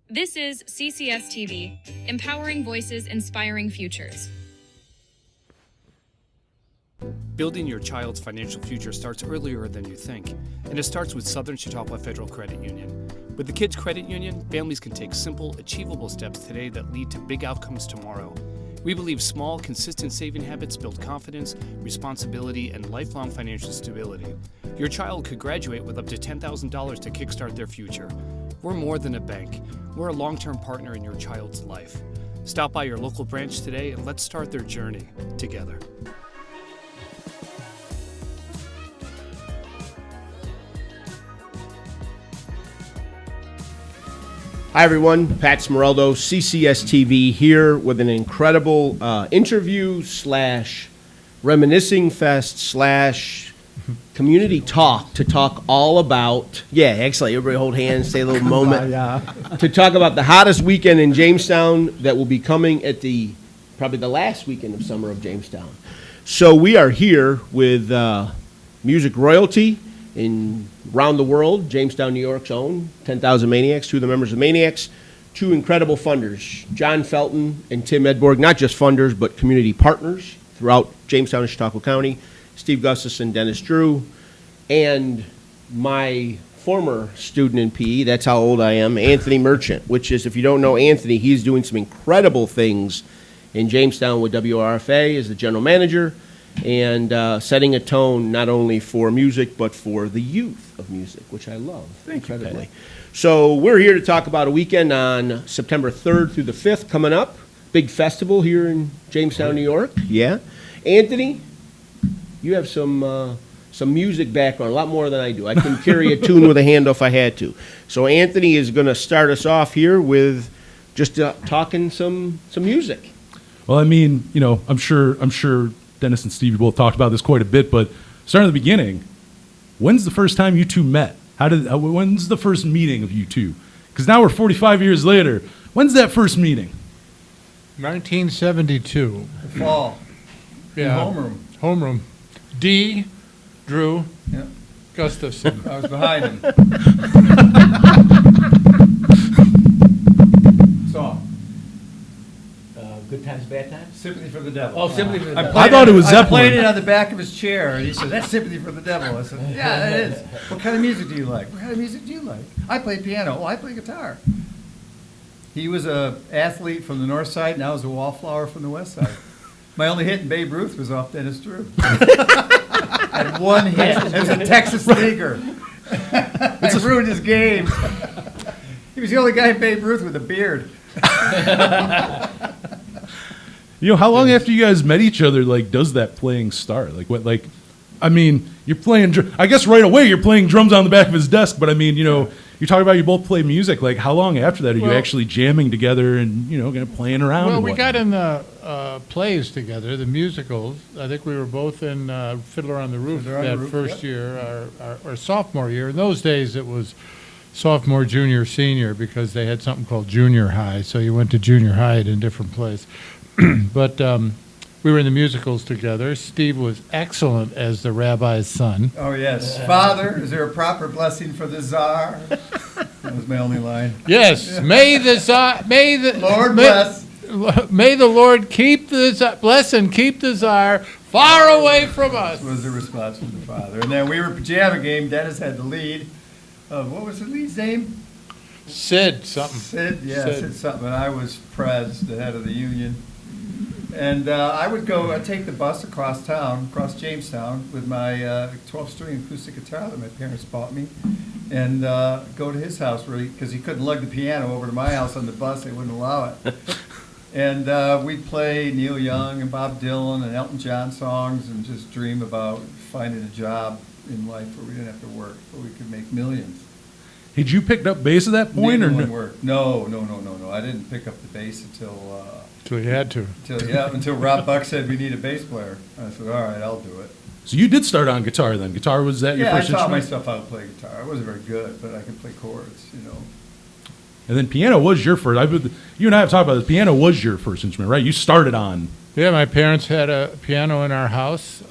This is CCS-TV, empowering voices, inspiring futures. Building your child's financial future starts earlier than you think, and it starts with Southern Chautauqua Federal Credit Union. With the Kids Credit Union, families can take simple, achievable steps today that lead to big outcomes tomorrow. We believe small, consistent saving habits build confidence, responsibility, and lifelong financial stability. Your child could graduate with up to $10,000 to kickstart their future. We're more than a bank. We're a long-term partner in your child's life. Stop by your local branch today and let's start their journey together. Hi everyone, Pat Smeraldo, CCS-TV here with an incredible interview / reminiscing fest / community talk to talk all about, excellent, everybody hold hands, stay a little moment, to talk about the hottest weekend in Jamestown that will be coming at probably the last weekend of summer of Jamestown. So we are here with music royalty around the world, Jamestown, New York's own, 10,000 Maniacs, two of the members of Maniacs, two incredible funders, John Felton and Tim Edborg, not just funders, but community partners throughout Jamestown and Chautauqua County, Steve Gustafson, Dennis Drew, and my former student in PE, that's how old I am, Anthony Merchant, which is, if you don't know Anthony, he's doing some incredible things in Jamestown with WRFA as the general manager, and setting a tone not only for music but for the youth of music, which I love incredibly. So we're here to talk about a weekend on September 3rd through the 5th coming up. Big festival here in Jamestown, New York. Yeah. Anthony, you have some music background, a lot more than I do. I can carry a tune with a handle if I had to. So Anthony is going to start us off here with just talking some music. Well, I mean, I'm sure Dennis and Steve, you both talked about this quite a bit, but starting at the beginning, when's the first time you two met? When's the first meeting of you two? Because now we're 45 years later. When's that first meeting? 1972. Fall. Yeah. Homeroom. Homeroom. D. Drew. Yeah. Gustafson. I was behind him. Song. Good times, bad times? Sympathy for the Devil. Oh, Sympathy for the Devil. I thought it was I Zeppelin. played it on the back of his chair, and he said, "That's Sympathy for the Devil." I said, "Yeah, it is. What kind of music do you like? What kind of music do you like?" I play piano. Oh, I play guitar. He was a athlete from the north side, and I was a wallflower from the west side. My only hit in Babe Ruth was off Dennis Drew. I had one hit. It was a Texas Leaguer. I ruined his game. He was the only guy in Babe Ruth with a beard. How long after you guys met each other, does that playing start? You're playing, I guess right away you're playing drums on the back of his desk, but you're talking about you both play music. How long after that are you actually jamming together and, kind of playing around? Well, we got in the plays together, the musicals. I think we were both in Fiddler on the Roof first year, our sophomore year. In those days it was sophomore, junior, senior, because they had something called junior high, so you went to junior high in different plays. But we were in the musicals together. Steve was excellent as the rabbi's son. Oh, yes. Father, is there a proper blessing for the czar? That was my only line. Yes. May the czar, Lord bless. May the Lord keep the czar, bless and keep the czar far away from us. Was the response from the father. And then we were pajama game. Dennis had the lead of, what was the lead's name? Sid something. Sid something. And I was Prez, the head of the union. And I'd take the bus across Jamestown, with my 12-string acoustic guitar that my parents bought me, and go to his house, because he couldn't lug the piano over to my house on the bus. They wouldn't allow it. And we'd play Neil Young and Bob Dylan and Elton John songs and just dream about finding a job in life where we didn't have to work, where we could make millions. Had you picked up bass at that point? No. I didn't pick up the bass until you had to. Until Rob Buck said we need a bass player. I said, all right, I'll do it. So you did start on guitar then? Guitar was that your first instrument? Yeah, I taught myself how to play guitar. I wasn't very good, but I could play chords, And then piano was your first. You and I have talked about this. Piano was your first instrument, right? You started on. Yeah, my parents had a piano in our house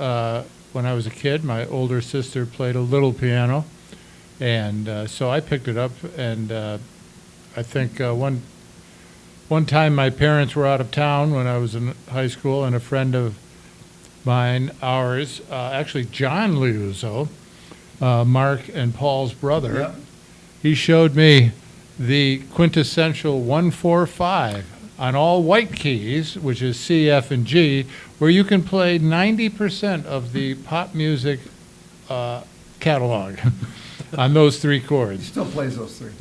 when I was a kid. My older sister played a little piano, and so I picked it up, and I think one time my parents were out of town when I was in high school, and a friend of mine, actually John Liuzzo, Mark and Paul's brother, Yep. he showed me the quintessential 145 on all white keys, which is C, F, and G, where you can play 90% of the pop music catalog on those three He chords. still plays those three.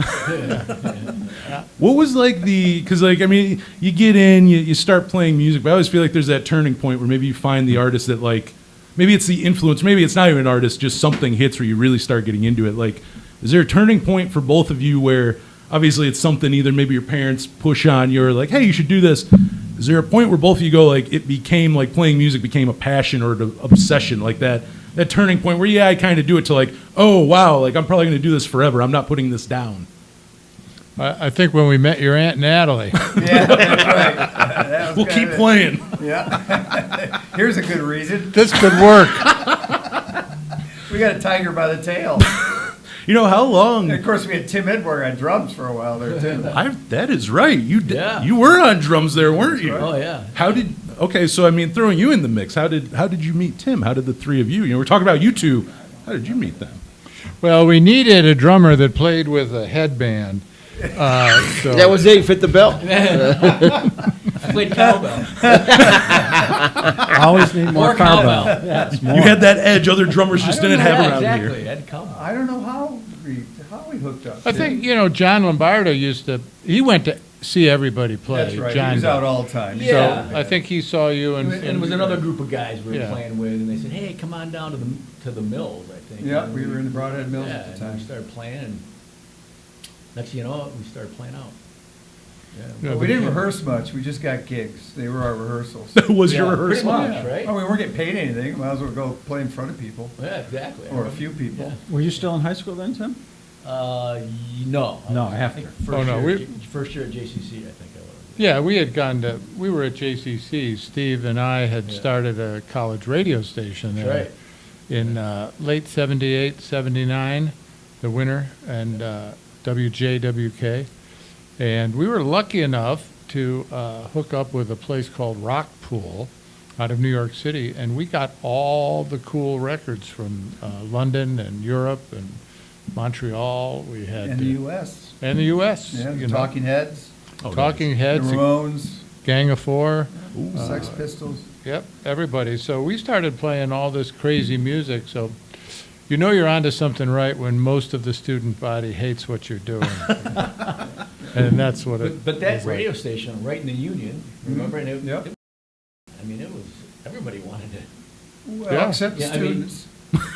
What was like because like, I mean, you get in, you start playing music, but I always feel like there's that turning point where maybe you find the artist that like, maybe it's the influence, maybe it's not even an artist, just something hits where you really start getting into it. Like, is there a turning point for both of you where obviously it's something either maybe your parents push on you or like, hey, you should do this. Is there a point where both of you go like, it became like playing music became a passion or an obsession like that turning point where, yeah, I kind of do it to like, oh, wow, like I'm probably going to do this forever. I'm not putting this down. I think when we met your Aunt Natalie. Yeah, that's right. That was We'll kinda keep it. playing. Yeah. Here's a good reason. This could work. We got a tiger by the tail. You know, how long? And of course, we had Tim Edberg on drums for a while there, too. That is right. You did. Yeah. You were on drums there, weren't you? Oh, yeah. How did? Okay, so I mean, throwing you in the mix, how did you meet Tim? How did the three of you? You know, we're talking about you two. How did you meet them? Well, we needed a drummer that played with a headband. So That was it. Fit the bill. I played cowbell. Always need more More cowbell. cowbell. Yes, more. You had that edge other drummers just didn't have Yeah, around exactly. here. Had cowbell. I don't know how we hooked up. I think, John Lombardo he went to see everybody play. That's right. John He was did. out all the time. Yeah. So I think he saw you And it was another group of guys we were Yeah. playing with, and they said, "Hey, come on down to the mills." I think. Yeah, And we were in the Broadhead Mills yeah, at the and time. we started playing, and next thing you know, we started playing out. Yeah. Yeah, But we didn't rehearse much. We just got gigs. They were our rehearsals. That was your Yeah, pretty rehearsal. much, right? Oh, we weren't getting paid anything. Might as well go play in front of people, Yeah, exactly. or a few people. Were you still in high school then, Tim? No. No, I after. think Oh, no, first year at JCC, I think I was. Yeah, we were at JCC. Steve and I had started a college radio station That's there right. in late 78, 79, the winter, and WJWK. And we were lucky enough to hook up with a place called Rock Pool out of New York City, and we got all the cool records from London and Europe and Montreal. We had In the U.S. and the U.S. Yeah, you the know. Talking Heads, Talking the Heads, Ramones, Gang of Four. Sex Pistols. Yep, everybody. So we started playing all this crazy music. So you know you're onto something right when most of the student body hates what you're doing. And that's what it But that was like. radio station right in the Union, remember? And Yep. I mean, it was everybody wanted it, Well, Yeah. except Yeah, I mean- students.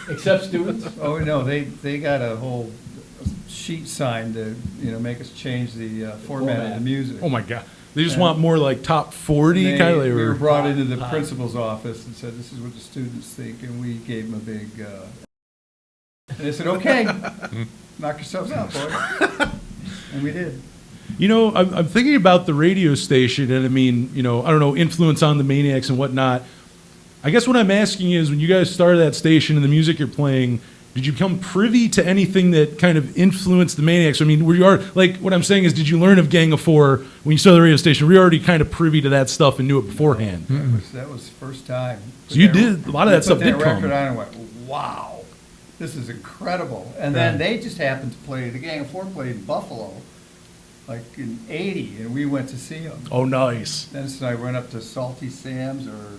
except students. Oh, no, they got a whole sheet signed to, make us change the format of the music. Oh my God. They just want more like top 40 kind of. We were brought into the principal's office and said, this is what the students think, and we gave them a big, and they said, okay, knock yourselves out, boys. And we did. You know, I'm thinking about the radio station, and I mean, I don't know, influence on the Maniacs and whatnot. I guess what I'm asking is, when you guys started that station and the music you're playing, did you become privy to anything that kind of influenced the Maniacs? I mean, what I'm saying is, did you learn of Gang of Four when you started the radio station? Were you already kind of privy to that stuff and knew it beforehand? That was the first time. So you did, a lot of that stuff did Put that record come. on and went, wow, this is incredible. And then they just happened to play, the Gang of Four played in Buffalo, like in '80, and we went to see them. Oh, nice. Dennis and I went up to Salty Sam's or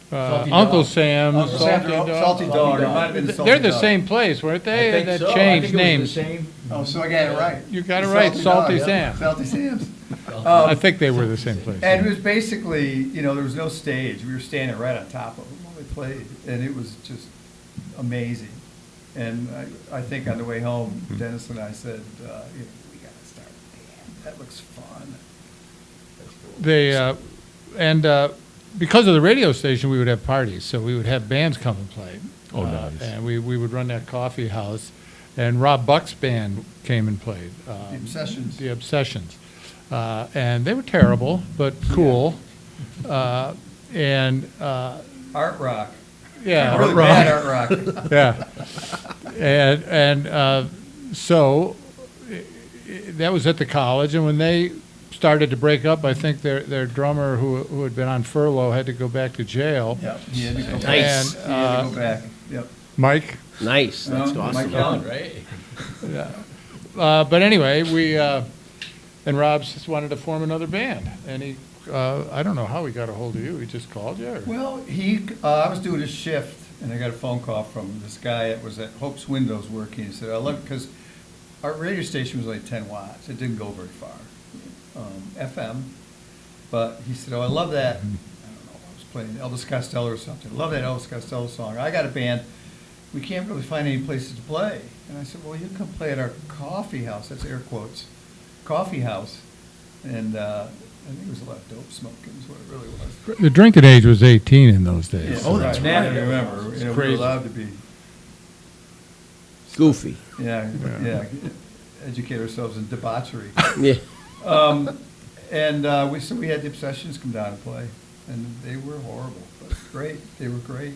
Salty Uncle Dog. Sam's, Uncle Salty Sam's or Dog. Salty Dog. It might have been Salty They're the Dog. same place, weren't they? I think That so. changed I think names. It was the same. Oh, so I got it right. You got it The right, Salty Dog, Sam. Salty Sam's. I think they were the same place. And it was basically, there was no stage. We were standing right on top of them while they played, and it was just amazing. And I think on the way home, Dennis and I said, we got to start a band. That looks fun. Because of the radio station, we would have parties, so we would have bands come and play. Oh, nice. And we would run that coffee house, and Rob Buck's band came and played. The Obsessions. The Obsessions. And they were terrible, but cool. Art rock. Yeah. Really bad art rock. Yeah. So that was at the college, and when they started to break up, I think their drummer who had been on furlough had to go back to jail. Yep, he had to go back. Nice. He had to go back, yep. Mike. Nice. That's Mike awesome. Young. Right? But anyway, we and Rob just wanted to form another band, and he I don't know how he got a hold of you. He just called you. Or? Well, I was doing a shift, and I got a phone call from this guy that was at Hope's Windows working. He said, I look, because our radio station was only 10 watts. It didn't go very far, FM. But he said, oh, I love that. I don't know, I was playing Elvis Costello or something. I love that Elvis Costello song. I got a band. We can't really find any places to play. And I said, well, you can come play at our coffee house. That's air quotes. Coffee house. And I think it was a lot of dope smoking is what it really was. The drinking age was 18 in those days. Yeah, that's right. I remember. You know, we were crazy. allowed to be, Goofy. yeah, educate ourselves in debauchery. Yeah. And we had the Obsessions come down and play, and they were horrible, but great. They were great.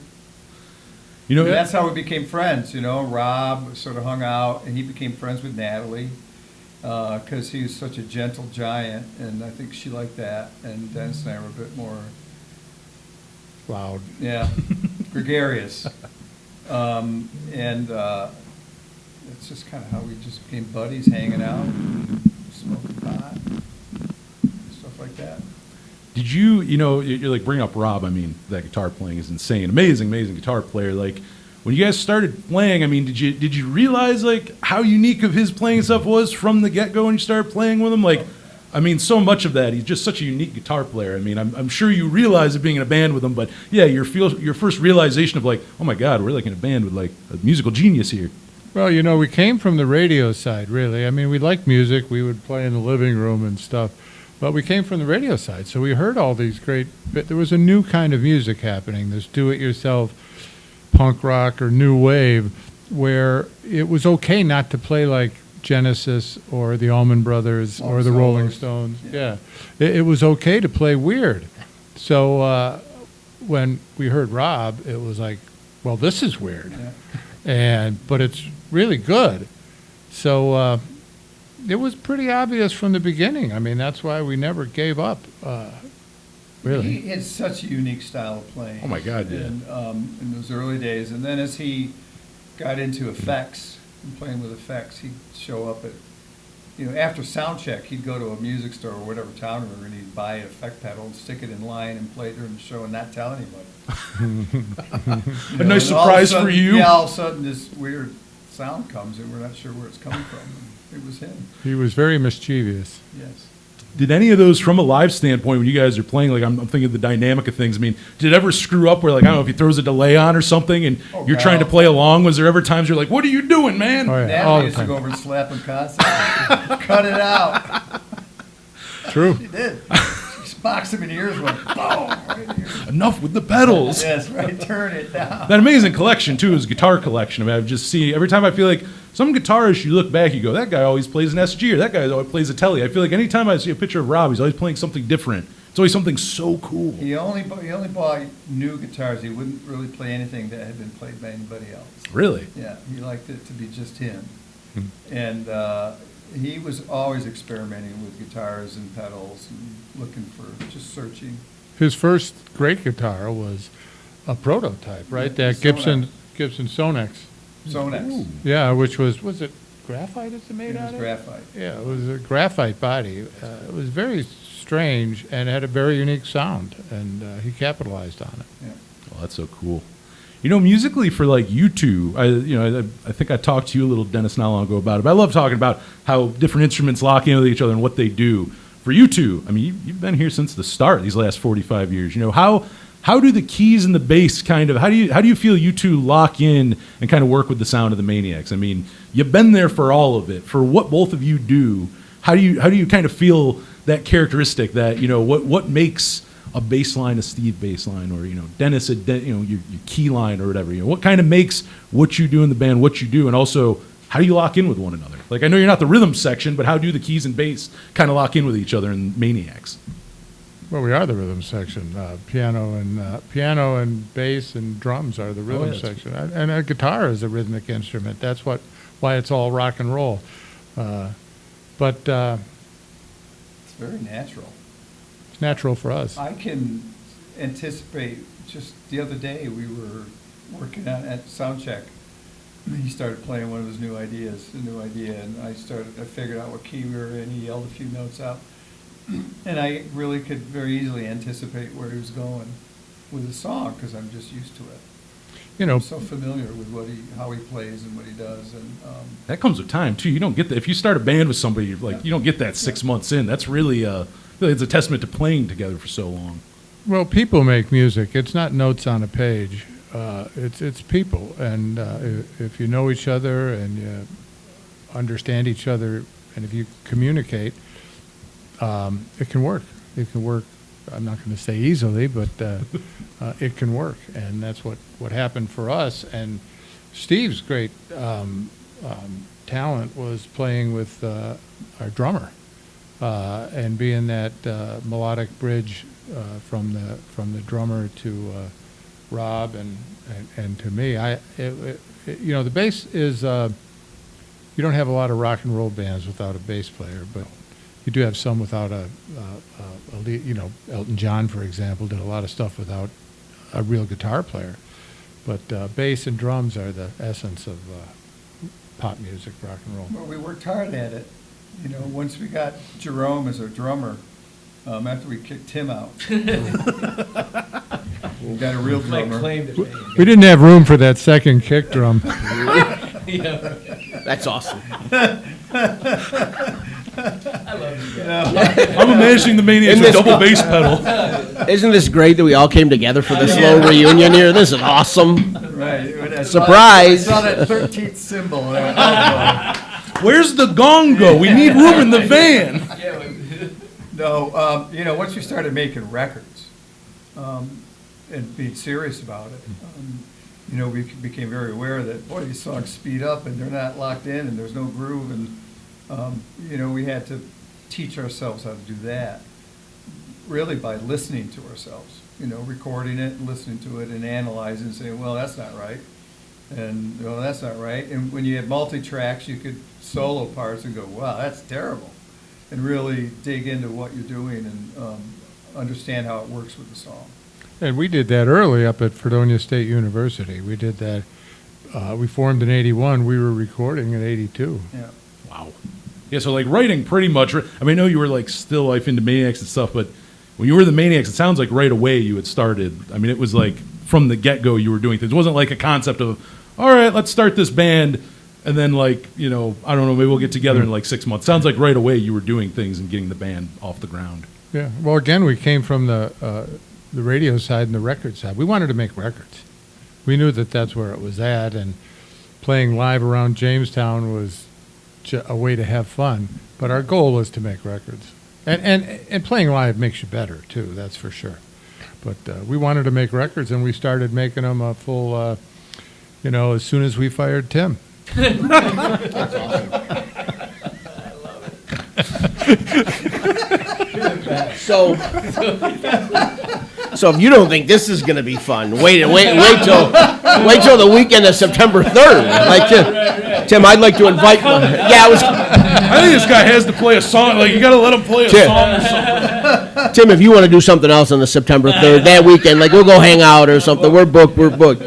You know, And that's how we became friends. You know, Rob sort of hung out, and he became friends with Natalie because he was such a gentle giant, and I think she liked that. And Dennis and I were a bit more, Loud. yeah, gregarious. And it's just kind of how we just became buddies, hanging out, smoking pot, stuff like that. did you know, you're like bringing up Rob. I mean, that guitar playing is insane. Amazing guitar player. Like, when you guys started playing, I mean, did you realize like how unique of his playing stuff was from the get-go when you started playing with him? Like, I mean, so much of that, he's just such a unique guitar player. I mean, I'm sure you realize it being in a band with him, but yeah, your first realization of like, oh my God, we're like in a band with like a musical genius here. Well, you know, we came from the radio side, really. I mean, we liked music. We would play in the living room and stuff. But we came from the radio side, so we heard all these great... But there was a new kind of music happening, this do-it-yourself punk rock or new wave, where it was okay not to play like Genesis or the Allman Brothers or the Rolling Stones. Yeah. It was okay to play weird. So when we heard Rob, it was like, well, this is weird. Yeah. But it's really good. So it was pretty obvious from the beginning. I mean, that's why we never gave up, really. He had such a unique style of playing. Oh my God, yeah. And, in those early days. And then as he got into effects and playing with effects, he'd show up at, you know, after sound check, he'd go to a music store or whatever town we were in, and he'd buy an effect pedal and stick it in line and play during the show and not tell anybody. A nice and all of a surprise sudden- for you. Yeah, all of a sudden this weird sound comes and we're not sure where it's coming from. And it was him, He was very mischievous. yes. Did any of those, from a live standpoint, when you guys are playing, like I'm thinking of the dynamic of things, I mean, did it ever screw up where, like, I don't know, if he throws a delay on or something and Oh, you're trying to God. play along, was there ever times you're like, what are you doing, man? Oh, yeah, all Natalie the used to time. go over and slap him constantly. Cut it out. True. She did. She boxed him in the ears, went boom, right in the ears. Enough with the pedals. Yes, right, turn it down. That amazing collection, too, is guitar collection. I mean, I've just seen, every time I feel like some guitarists, you look back, you go, that guy always plays an SG, or that guy always plays a Telly. I feel like anytime I see a picture of Rob, he's always playing something different. It's always something so cool. He only bought new guitars. He wouldn't really play anything that had been played by anybody else. Really? Yeah, he liked it to be just him. And he was always experimenting with guitars and pedals and looking for, just searching. His first great guitar was a prototype, right? Yeah, That Gibson Sonex. Sonex. Yeah, which was it graphite it's made It out was of? graphite. Yeah, it was a graphite body. It was very strange and had a very unique sound, and he capitalized on it. Yeah. Oh, that's so cool. You know, musically for like you two, I think I talked to you a little, Dennis, not long ago about it, but I love talking about how different instruments lock in with each other and what they do. For you two, I mean, you've been here since the start, these last 45 years. You know, how do the keys and the bass kind of, how do you feel you two lock in and kind of work with the sound of the Maniacs? I mean, you've been there for all of it. For what both of you do, how do you kind of feel that characteristic that, you know, what makes a bass line a Steve bass line, or, you know, Dennis your key line or whatever? You know, what kind of makes what you do in the band what you do, and also how do you lock in with one another? Like, I know you're not the rhythm section, but how do the keys and bass kind of lock in with each other in Maniacs? Well, we are the rhythm section. Piano and bass and drums are the rhythm yeah, section, and a guitar is a rhythmic instrument. That's why it's all rock and roll. But It's very natural. it's natural for us. I can anticipate, just the other day, we were working on at sound check. He started playing one of his new ideas, a new idea, and I figured out what key we were in, he yelled a few notes out. And I really could very easily anticipate where he was going with the song, because I'm just used to it. You know, I'm so familiar with how he plays and what he does, and, That comes with time too. You don't get that if you start a band with somebody. You're like, you don't get that 6 months in. That's really it's a testament to playing together for so long. well, people make music. It's not notes on a page. It's people, and if you know each other and you understand each other, and if you communicate, it can work. It can work. I'm not going to say easily, but it can work, and that's what happened for us. And Steve's great talent was playing with our drummer and being that melodic bridge from the drummer to Rob and to me. You know, the bass is you don't have a lot of rock and roll bands without a bass player, but you do have some without a lead. You know, Elton John, for example, did a lot of stuff without a real guitar player. But bass and drums are the essence of pop music, rock and roll. well, we worked hard at it. You know, once we got Jerome as our drummer, after we kicked Tim out. We got a real Might drummer. claim to be. We didn't have room for that second kick drum. Yeah. That's awesome. I love you guys. I'm imagining the Maniacs In with this- double bass pedal. Isn't this great that we all came together for this little reunion here? This is awesome. Right. When I Surprise. saw that 13th symbol. Where's the gong go? We need room in the van. Yeah, No, you know, once we started making records and being serious about it, you know, we became very aware that, boy, these songs speed up and they're not locked in and there's no groove. And, you know, we had to teach ourselves how to do that, really by listening to ourselves, you know, recording it, listening to it and analyzing and saying, well, that's not right. And, well, that's not right. And when you had multi-tracks, you could solo parts and go, wow, that's terrible. And really dig into what you're doing and understand how it works with the song. And we did that early up at Fredonia State University. We did that. We formed in '81. We were recording in '82. Yeah. Wow. Yeah, so like writing pretty much. I mean, I know you were like still life into Maniacs and stuff, but when you were the Maniacs, it sounds like right away you had started. I mean, it was like from the get-go you were doing things. It wasn't like a concept of, all right, let's start this band, and then like, you know, I don't know, maybe we'll get together in like 6 months. Sounds like right away you were doing things and getting the band off the ground. Yeah. Well, again, we came from the radio side and the record side. We wanted to make records. We knew that that's where it was at, and playing live around Jamestown was a way to have fun. But our goal was to make records, and playing live makes you better too. That's for sure. But we wanted to make records, and we started making them a full. You know, as soon as we fired Tim. So if you don't think this is going to be fun, wait till the weekend of September 3rd. Like Tim, I'd like to invite. I think this guy has to play a song. Like, you got to let him play a Tim. song or something. Tim, if you want to do something else on the September 3rd, that weekend, like we'll go hang out or something. We're booked.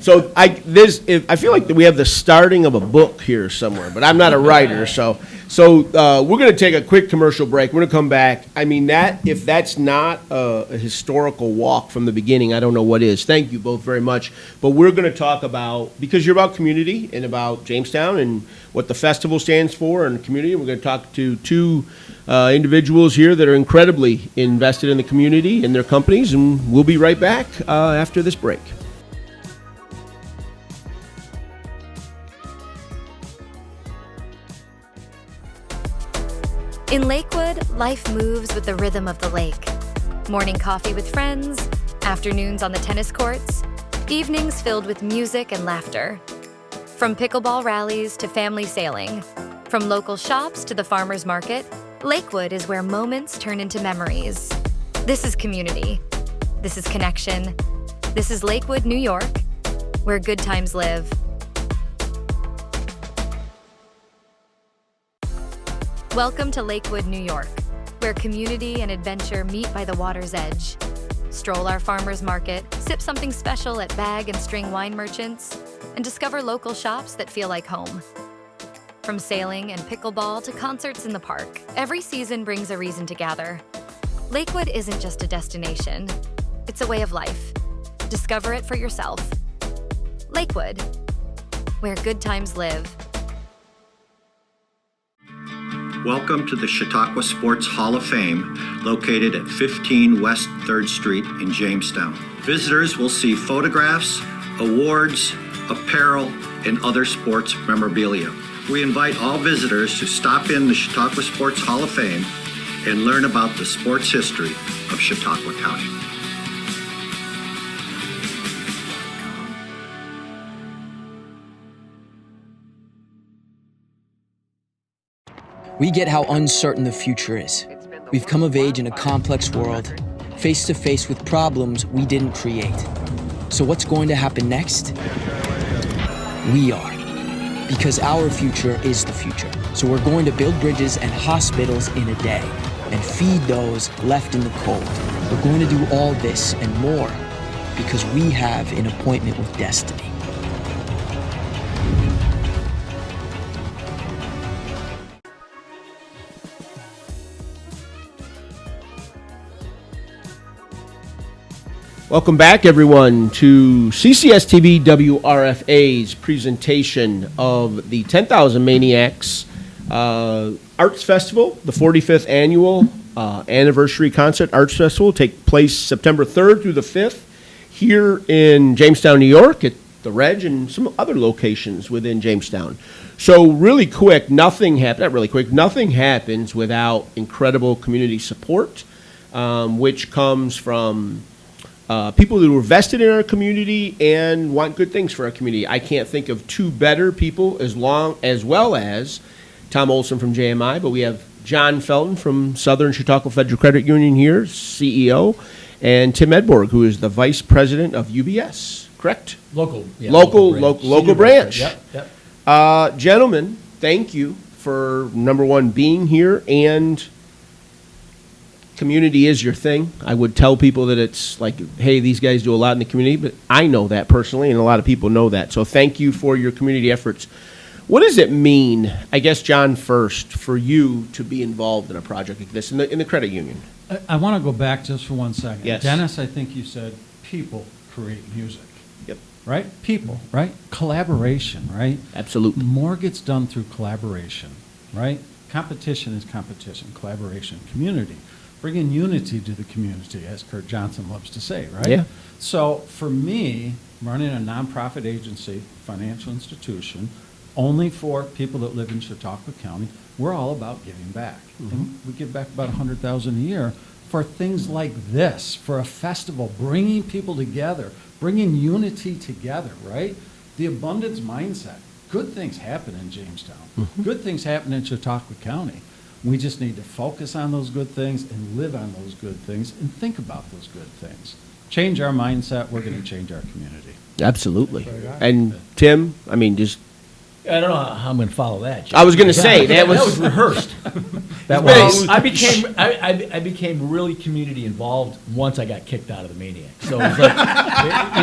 So I feel like we have the starting of a book here somewhere, but I'm not a writer, so we're going to take a quick commercial break. We're going to come back. I mean, if that's not a historical walk from the beginning, I don't know what is. Thank you both very much. But we're going to talk about, because you're about community and about Jamestown and what the festival stands for and community. We're going to talk to two individuals here that are incredibly invested in the community and their companies, and we'll be right back after this break. In Lakewood, life moves with the rhythm of the lake. Morning coffee with friends, afternoons on the tennis courts, evenings filled with music and laughter. From pickleball rallies to family sailing, from local shops to the farmer's market, Lakewood is where moments turn into memories. This is community. This is connection. This is Lakewood, New York, where good times live. Welcome to Lakewood, New York, where community and adventure meet by the water's edge. Stroll our farmers market, sip something special at bag and string wine merchants, and discover local shops that feel like home. From sailing and pickleball to concerts in the park, every season brings a reason to gather. Lakewood isn't just a destination, it's a way of life. Discover it for yourself. Lakewood, where good times live. Welcome to the Chautauqua Sports Hall of Fame, located at 15 West 3rd Street in Jamestown. Visitors will see photographs, awards, apparel, and other sports memorabilia. We invite all visitors to stop in the Chautauqua Sports Hall of Fame and learn about the sports history of Chautauqua County. We get how uncertain the future is. We've come of age in a complex world, face to face with problems we didn't create. So what's going to happen next? We are. Because our future is the future. So we're going to build bridges and hospitals in a day and feed those left in the cold. We're going to do all this and more because we have an appointment with destiny. Welcome back, everyone, to CCS-TV WRFA's presentation of the 10,000 Maniacs Arts Festival, the 45th annual anniversary concert arts festival will take place September 3rd through the 5th here in Jamestown, New York at the Reg and some other locations within Jamestown. So really quick, nothing happens without incredible community support, which comes from people who are vested in our community and want good things for our community. I can't think of two better people as well as Tom Olson from JMI, but we have John Felton from Southern Chautauqua Federal Credit Union here, CEO, and Tim Edborg, who is the Vice President of UBS, correct? Local branch. Yep. Gentlemen, thank you for, number one, being here, and community is your thing. I would tell people that it's like, hey, these guys do a lot in the community, but I know that personally, and a lot of people know that. So thank you for your community efforts. What does it mean, I guess, John, first, for you to be involved in a project like this in the credit union? I want to go back just for 1 second. Yes. Dennis, I think you said people create music. Yep. Right? People, right? Collaboration, right? Absolutely. More gets done through collaboration, right? Competition is competition, collaboration, community. Bringing unity to the community, as Kurt Johnson loves to say, right? Yeah. So for me, running a nonprofit agency, financial institution, only for people that live in Chautauqua County, we're all about giving back. Mm-hmm. And we give back about $100,000 a year for things like this, for a festival, bringing people together, bringing unity together, right? The abundance mindset. Good things happen in Jamestown. Mm-hmm. Good things happen in Chautauqua County. We just need to focus on those good things and live on those good things and think about those good things. Change our mindset, we're going to change our community. Absolutely. And Tim, I mean, just... I don't know how I'm going to follow that, Jim. I was going to say, that was rehearsed. I became really community involved once I got kicked out of the Maniacs. So it was like, I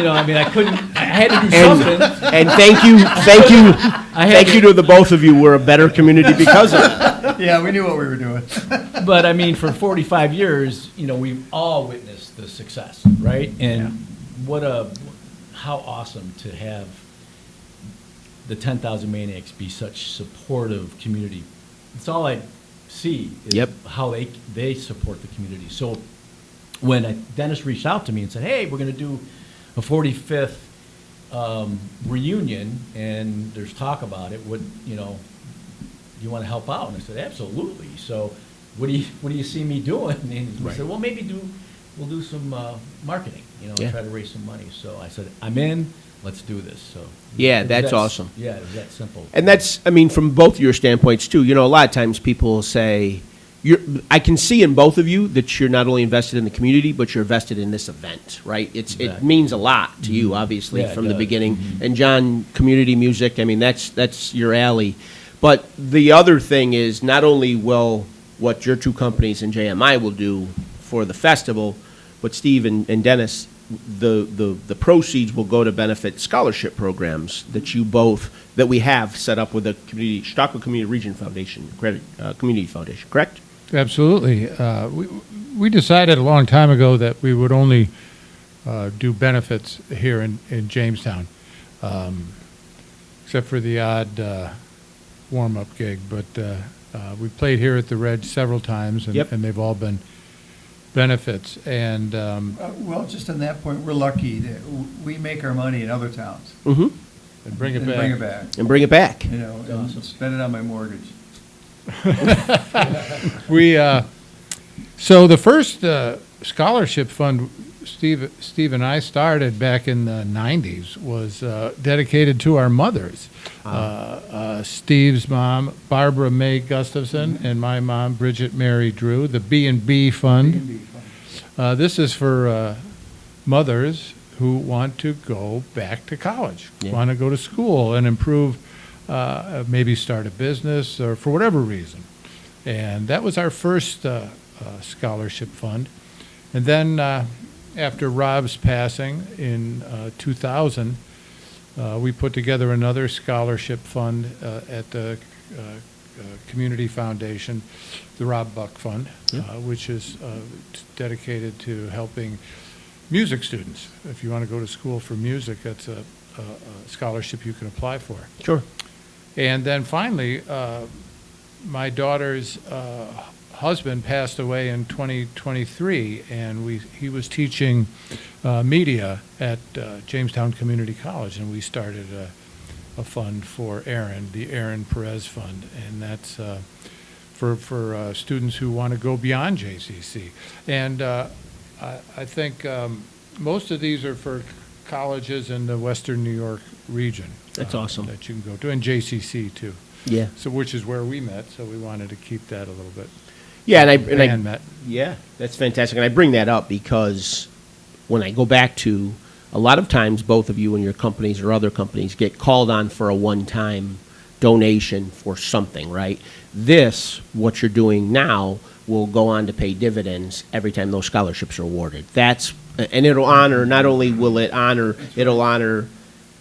had to do something. And thank you to the both of you. We're a better community because of it. Yeah, we knew what we were doing. But I mean, for 45 years, we've all witnessed the success, right? And how awesome to have the 10,000 Maniacs be such supportive community. It's all I see is how they support the community. So when Dennis reached out to me and said, hey, we're going to do a 45th reunion, and there's talk about it, do you want to help out? And I said, absolutely. So what do you see me doing? And he said, well, maybe we'll do some marketing, try to raise some money. So I said, I'm in. Let's do this. So yeah, that's awesome. Yeah, it was that simple. And that's, from both your standpoints too. A lot of times people will say, I can see in both of you that you're not only invested in the community, but you're invested in this event, right? It means a lot to you, obviously, from the beginning. And John, community music, that's your alley. But the other thing is not only will what your two companies and JMI will do for the festival, but Steve and Dennis, the proceeds will go to benefit scholarship programs that we have set up with the Chautauqua Community Region Foundation, Community Foundation, correct? Absolutely. We decided a long time ago that we would only do benefits here in Jamestown, except for the odd warm-up gig. But we played here at the Reg several times, and, Yep. and they've all been benefits. And Well, just on that point, we're lucky that we make our money in other towns. Mm-hmm. and bring it And back. bring it back, And bring it back. you know, and spend it on my mortgage. So the first scholarship fund Steve and I started back in the 90s was dedicated to our mothers. Steve's mom, Barbara May Gustafson, and my mom, Bridget Mary Drew, the B&B Fund. This is for mothers who want to go back to college, want to go to school and improve, maybe start a business or for whatever reason. And that was our first scholarship fund. And then after Rob's passing in 2000, we put together another scholarship fund at the Community Foundation, the Rob Buck Fund, which is dedicated to helping music students. If you want to go to school for music, that's a scholarship you can apply for. Sure. And then finally, my daughter's husband passed away in 2023, and he was teaching media at Jamestown Community College, and we started a fund for Aaron, the Aaron Perez Fund, and that's for students who want to go beyond JCC. And I think most of these are for colleges in the Western New York region. That's awesome. That you can go to, and JCC too. Yeah. So which is where we met, so we wanted to keep that a little bit. Yeah, And met. Yeah, that's fantastic. And I bring that up because when I go back to a lot of times both of you and your companies or other companies get called on for a one-time donation for something, right? This, what you're doing now, will go on to pay dividends every time those scholarships are awarded. And it'll honor, not only will it honor, it'll honor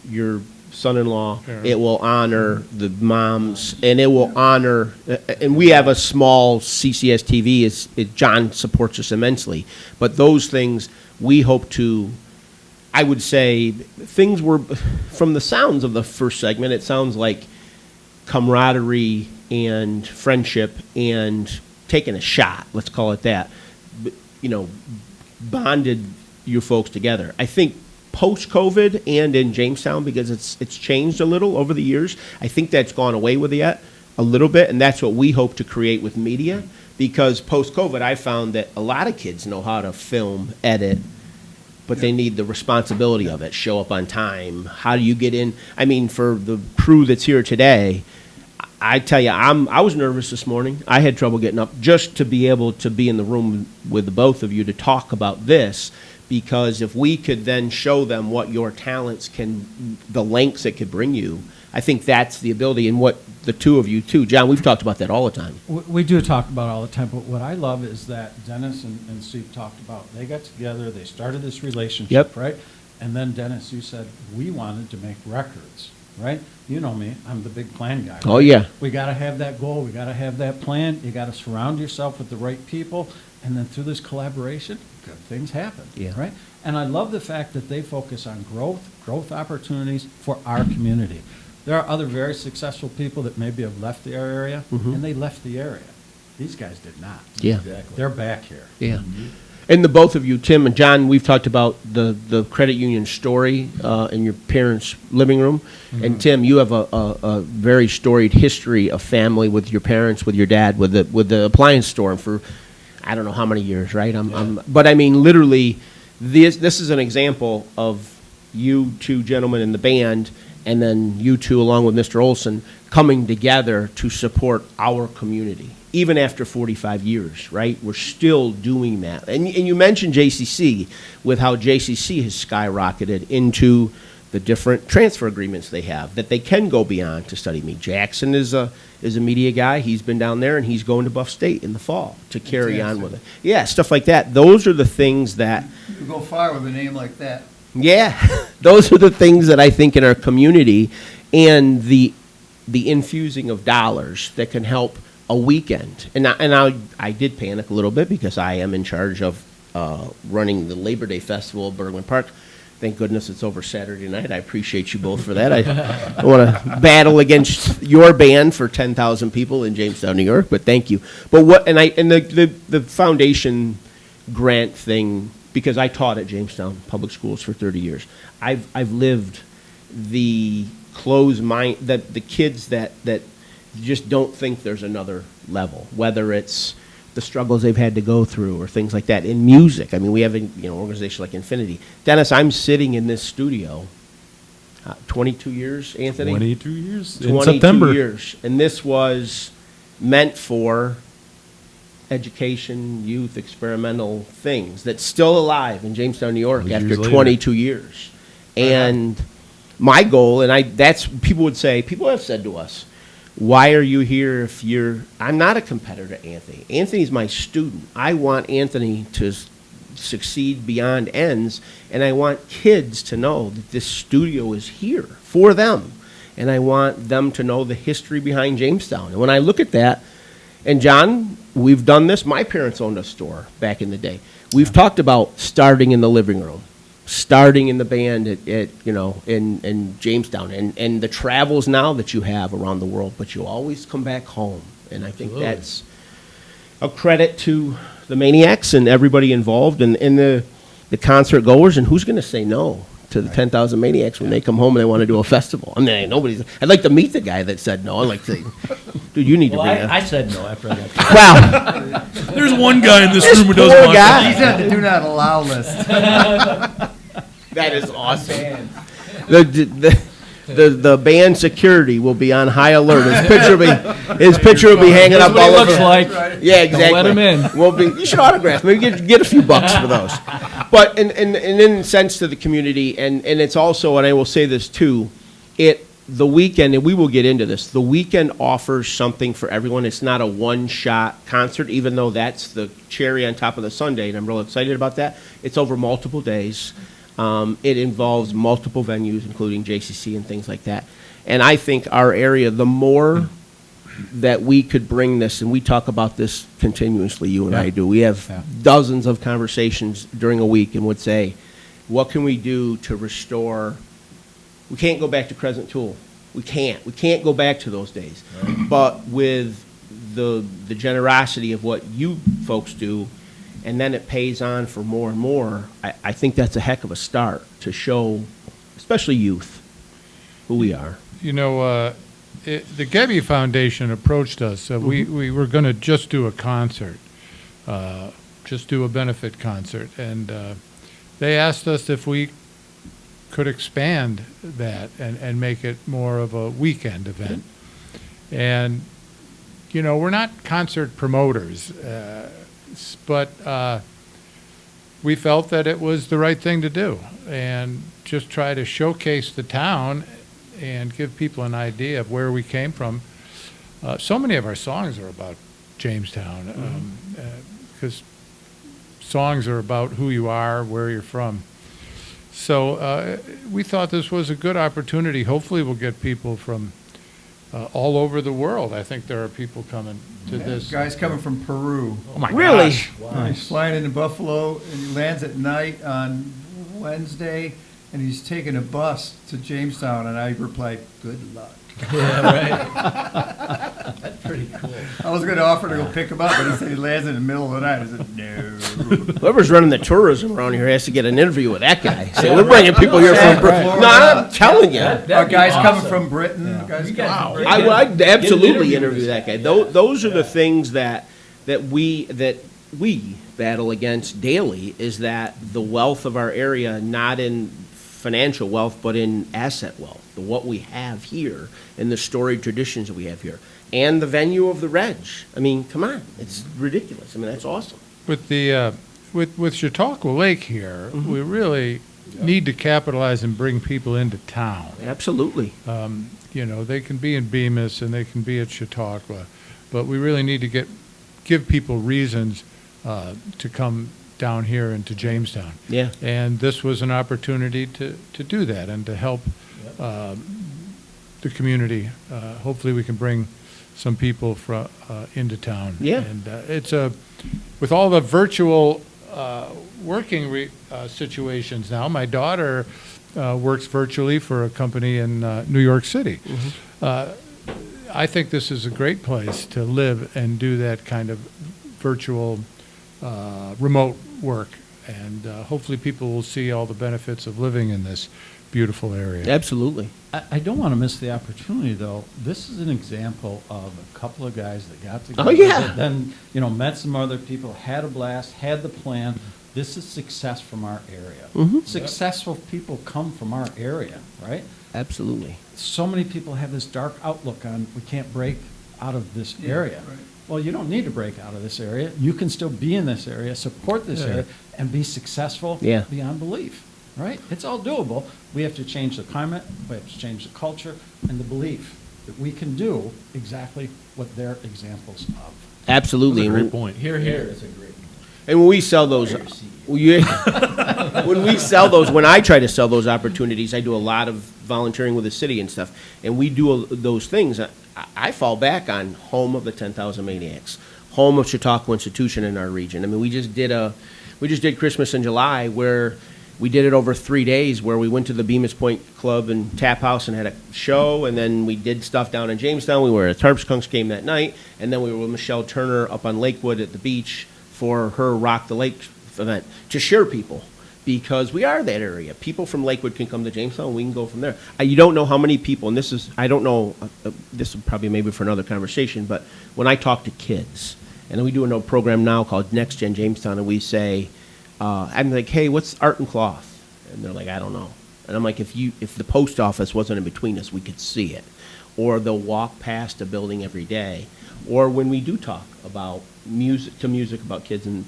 your son-in-law, it will honor the moms, and it will honor, and we have a small CCS-TV, John supports us immensely, but those things we hope to, I would say, things were, from the sounds of the first segment, it sounds like camaraderie and friendship and taking a shot, let's call it that, bonded you folks together. I think post-COVID and in Jamestown, because it's changed a little over the years, I think that's gone away with it a little bit, and that's what we hope to create with media, because post-COVID I found that a lot of kids know how to film, edit, but they need the responsibility of it, show up on time. How do you get in? I mean, for the crew that's here today, I tell you, I was nervous this morning. I had trouble getting up just to be able to be in the room with the both of you to talk about this, because if we could then show them what your talents the lengths it could bring you, I think that's the ability, and what the two of you too, John, we've talked about that all the time. We do talk about it all the time, but what I love is that Dennis and Steve talked about, they got together, they started this relationship, right? And then Dennis, you said, we wanted to make records, right? You know me, I'm the big plan guy. Right? Oh, yeah. We got to have that goal, we got to have that plan, you got to surround yourself with the right people, and then through this collaboration, good things happen, right? And I love the fact that they focus on growth opportunities for our community. There are other very successful people that maybe have left the area, and they left the area. These guys did not. Yeah. Exactly. They're back here. Yeah. And the both of you, Tim and John, we've talked about the credit union story in your parents' living room. And Tim, you have a very storied history of family with your parents, with your dad, with the appliance store for I don't know how many years, right? But I mean, literally, this is an example of you two gentlemen in the band, and then you two, along with Mr. Olson, coming together to support our community. Even after 45 years, right? We're still doing that. And you mentioned JCC, with how JCC has skyrocketed into the different transfer agreements they have that they can go beyond to study me. Jackson is a media guy. He's been down there, and he's going to Buff State in the fall to carry on with it. Yeah, stuff like that. Those are the things that You go far with a name like that. yeah, those are the things that I think in our community and the infusing of dollars that can help a weekend. And I did panic a little bit because I am in charge of running the Labor Day Festival at Bergman Park. Thank goodness it's over Saturday night. I appreciate you both for that. I want to battle against your band for 10,000 people in Jamestown, New York, but thank you. But the foundation grant thing, because I taught at Jamestown Public Schools for 30 years. I've lived the closed mind, that the kids that just don't think there's another level, whether it's the struggles they've had to go through or things like that. In music, I mean, we have an organization like Infinity. Dennis, I'm sitting in this studio 22 years, Anthony? 22 years in 22 September. years. And this was meant for education, youth, experimental things that's still alive in Jamestown, New York after 22 years. And my goal, and that's, people have said to us, why are you here if I'm not a competitor to Anthony. Anthony's my student. I want Anthony to succeed beyond ends, and I want kids to know that this studio is here for them. And I want them to know the history behind Jamestown. And when I look at that, and John, we've done this. My parents owned a store back in the day. We've talked about starting in the living room, starting in the band in Jamestown, and the travels now that you have around the world, but you always come back home. And I think that's a credit to the Maniacs and everybody involved and the concert goers. And who's going to say no to the 10,000 Maniacs when they come home and they want to do a festival? I mean, I'd like to meet the guy that said no. I'd like to say, dude, you need to bring I said no after I got Well, There's one guy in this room who poor doesn't want guy. He's at the do not allow list. that is awesome. The band security will be on high alert. His picture will be hanging up all over. looks like. Yeah, exactly. Let him in. You should autograph. Maybe get a few bucks for those. But and in sense to the community, and it's also, and I will say this too, the weekend, and we will get into this. The weekend offers something for everyone. It's not a one-shot concert, even though that's the cherry on top of the sundae, and I'm real excited about that. It's over multiple days. It involves multiple venues, including JCC and things like that. And I think our area, the more that we could bring this, and we talk about this continuously, you and I do. We have dozens of conversations during a week and would say, what can we do to restore? We can't go back to Crescent Tool. We can't. We can't go back to those days. Right. But with the generosity of what you folks do, and then it pays on for more and more, I think that's a heck of a start to show, especially youth, who we are. You know, the Gebby Foundation approached us. We were going to just do a concert, just do a benefit concert. And they asked us if we could expand that and make it more of a weekend event. And, you know, we're not concert promoters, but we felt that it was the right thing to do and just try to showcase the town and give people an idea of where we came from. So many of our songs are about Jamestown, because songs are about who you are, where you're from. So we thought this was a good opportunity. Hopefully we'll get people from all over the world. I think there are people coming to this. Guy's coming from Peru. Oh my Really? gosh. Wow. He's flying into Buffalo, and he lands at night on Wednesday, and he's taking a bus to Jamestown, and I replied, good luck. Yeah, right. That's pretty cool. I was going to offer to go pick him up, but he said he lands in the middle of the night. I said, no. Whoever's running the tourism around here has to get an interview with that guy. Say, we're bringing people here from Britain. Florida. No, I'm telling you. Our guy's coming from Britain. Guys coming from Britain. I'd absolutely interview that guy. Those are the things that we battle against daily, is that the wealth of our area, not in financial wealth, but in asset wealth, what we have here and the storied traditions that we have here, and the venue of the Reg. I mean, come on, it's ridiculous. I mean, that's awesome. With the with Chautauqua Lake here, we really need to capitalize and bring people into town. Absolutely. You know, they can be in Bemis and they can be at Chautauqua, but we really need to give people reasons to come down here into Jamestown. Yeah. And this was an opportunity to do that and to help the community. Hopefully we can bring some people into town. Yeah. And it's with all the virtual working situations now, my daughter works virtually for a company in New York City. I think this is a great place to live and do that kind of virtual remote work, and hopefully people will see all the benefits of living in this beautiful area. Absolutely. I don't want to miss the opportunity, though. This is an example of a couple of guys that got together. Oh, yeah. That then, met some other people, had a blast, had the plan. This is success from our area. Successful people come from our area, right? Absolutely. So many people have this dark outlook on we can't break out of this area. Right. Well, you don't need to break out of this area. You can still be in this area, support this area, and be successful beyond belief, right? It's all doable. We have to change the climate, we have to change the culture, and the belief that we can do exactly what they're examples of. Absolutely. That's a great point. Here is a great. And when we sell those, when I try to sell those opportunities, I do a lot of volunteering with the city and stuff, and we do those things. I fall back on home of the 10,000 Maniacs, home of Chautauqua Institution in our region. I mean, we just did Christmas in July, where we did it over 3 days, where we went to the Bemis Point Club and Tap House and had a show, and then we did stuff down in Jamestown. We were at a Tarpskunks game that night, and then we were with Michelle Turner up on Lakewood at the beach for her Rock the Lake event to share people, because we are that area. People from Lakewood can come to Jamestown, and we can go from there. You don't know how many people, and this is, I don't know, this is probably maybe for another conversation, but when I talk to kids, and we do a program now called Next Gen Jamestown, and we say, I'm like, hey, what's art and cloth? And they're like, I don't know. And I'm like, if the post office wasn't in between us, we could see it. Or they'll walk past a building every day. Or when we do talk about music about kids and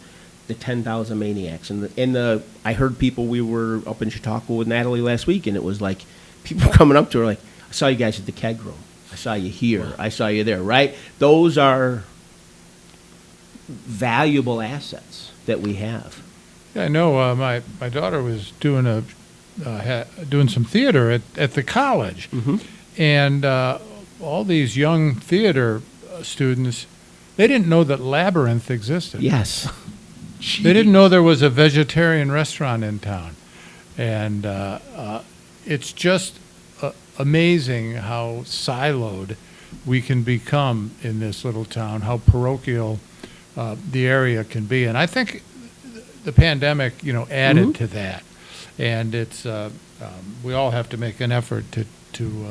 the 10,000 Maniacs, and I heard people, we were up in Chautauqua with Natalie last week, and it was like people coming up to her like, I saw you guys at the keg room. I saw you here. I saw you there, right? Those are valuable assets that we have. Yeah, I know. My daughter was doing doing some theater at the college, and all these young theater students, they didn't know that Labyrinth existed. Yes. They didn't know there was a vegetarian restaurant in town, and it's just amazing how siloed we can become in this little town, how parochial the area can be, and I think the pandemic, added to that, and it's we all have to make an effort to